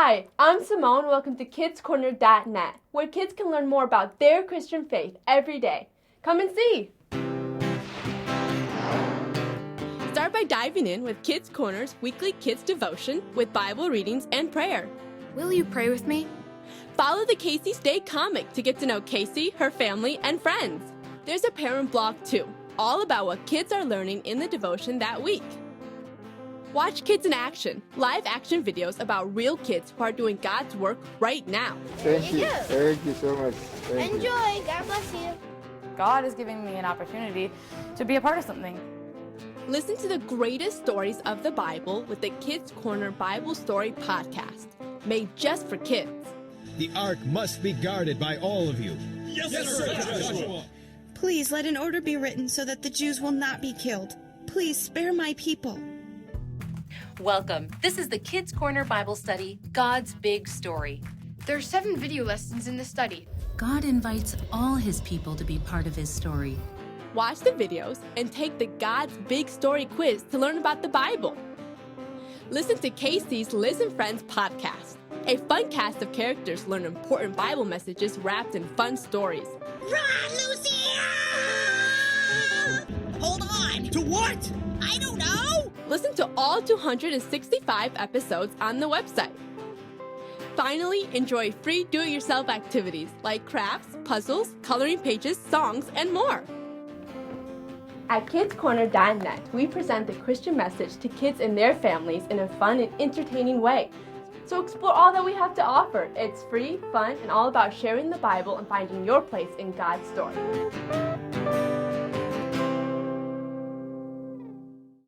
Hi, I'm Simone. Welcome to KidsCorner.net, where kids can learn more about their Christian faith every day. Come and see! Start by diving in with Kids Corner's weekly kids devotion with Bible readings and prayer. Will you pray with me? Follow the Casey's Day comic to get to know Casey, her family, and friends. There's a parent blog too, all about what kids are learning in the devotion that week. Watch Kids in Action, live action videos about real kids who are doing God's work right now. Thank you so much. Enjoy. God bless you. God is giving me an opportunity to be a part of something. Listen to the greatest stories of the Bible with the Kids Corner Bible Story podcast, made just for kids. The ark must be guarded by all of you. Yes, sir, Joshua. Please let an order be written so that the Jews will not be killed. Please spare my people. Welcome. This is the Kids Corner Bible Study, God's Big Story. There are 7 video lessons in the study. God invites all his people to be part of his story. Watch the videos and take the God's Big Story quiz to learn about the Bible. Listen to Casey's Liz and Friends podcast. A fun cast of characters learn important Bible messages wrapped in fun stories. Run, Lucia! Hold on! To what? I don't know! Listen to all 265 episodes on the website. Finally, enjoy free do-it-yourself activities like crafts, puzzles, coloring pages, songs, and more. At KidsCorner.net, we present the Christian message to kids and their families in a fun and entertaining way. So explore all that we have to offer. It's free, fun, and all about sharing the Bible and finding your place in God's story.